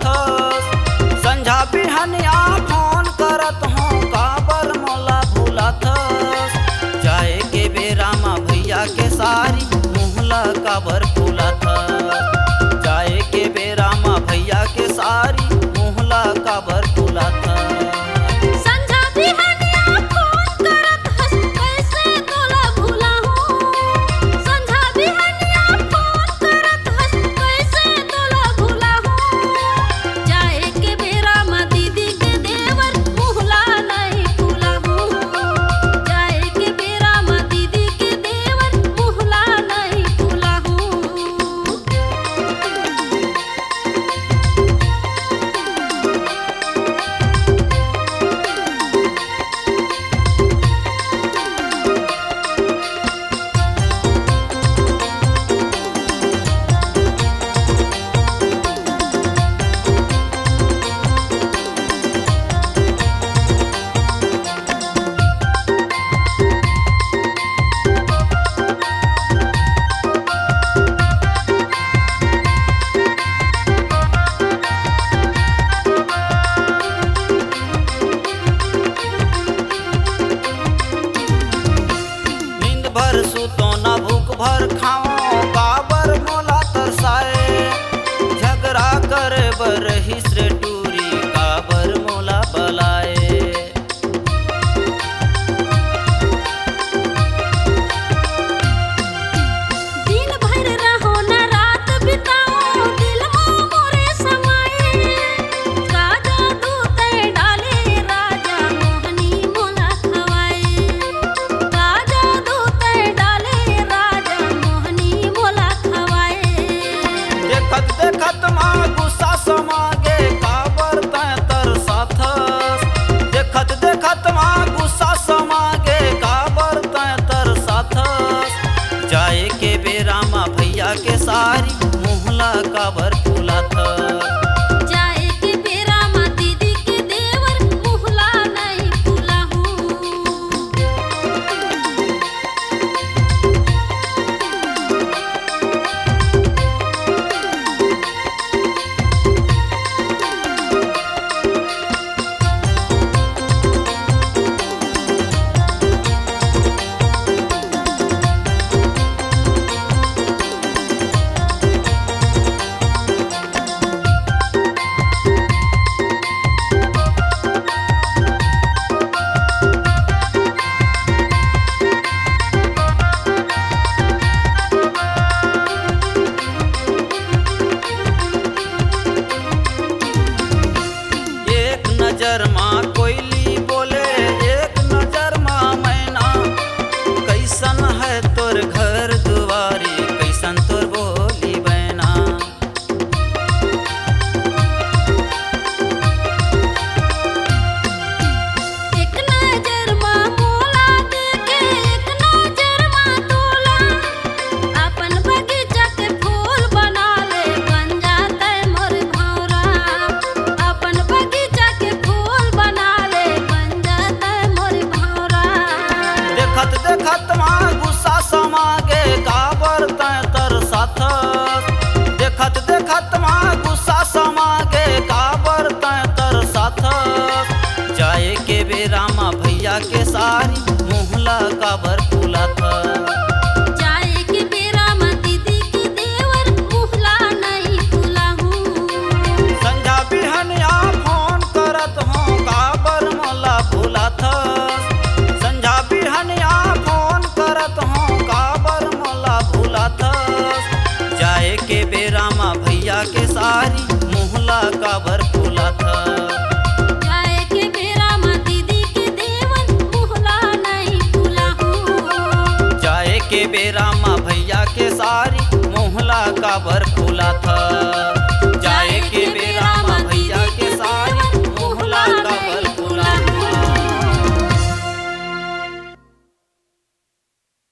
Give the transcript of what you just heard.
Thus. संझा बिहनिया phone करत हूँ काबर मोला भूला थस। जाए के बेरा मा भैया के सारी मुहला काबर फूला थस। जाए के बेरा मा भैया के सारी मुहला काबर फूला थस। संझा बिहनिया फोन करत हस कैसे तोला भूला हूँ। संझा बिहनिया फोन करत हस कैसे तोला भूला हूँ। जाए के बेरा मा दीदी के देवर मुहला नहीं फूला हूँ। जाए के बेरा मा दीदी के देवर मुहला नहीं फूला हूँ। नींद भर सुतो ना भूख भर खाओ काबर मोला तरसाए। झगड़ा करे बर हिसरे टूरी काबर मोला बलाए। दिन भर रहो न रात बिताओ दिल में मोरे समाए। राजा दूते डाले राजा मोहनी मोला खवाए। राजा दूते डाले राजा मोहनी मोला खवाए। देखत देखत माँ गुस्सा समागे काबर तय तरसा थस। देखत देखत माँ गुस्सा समागे काबर तय तरसा थस। जाए के बेरा मा भैया के सारी मुहला काबर फूला थस। जाए के बेरा मा दीदी के देवर मुहला नहीं फूला हूँ। एक नजर माँ कोयली बोले एक नजर माँ मैना। कैसन है तोर घर दुआरी कैसन तोर बोली बहना। एक नजर मा मोला देखे एक नजर मा तोला। अपन बगीचा के फूल बना ले बन जाते मोर भौरा। अपन बगीचा के फूल बना ले बन जाते मोर भौरा। देखत देखत माँ गुस्सा समागे काबर तय तरसा थस। देखत देखत माँ गुस्सा समागे काबर तय तरसा थस। जाए के बेरा मा भैया के सारी मुहला काबर फूला थस। जाए के बेरा मा दीदी के देवर मुहला नहीं फूला हूँ। संझा बिहनिया फोन करत हूँ काबर मोला भूला थस। संझा बिहनिया फोन करत हूँ काबर मोला भूला थस। जाए के बेरा मा भैया के सारी मुहला काबर फूला थस। जाए के बेरा मा दीदी के देवर मुहला नहीं फूला हूँ। जाए के बेरा मा भैया के सारी मुहला काबर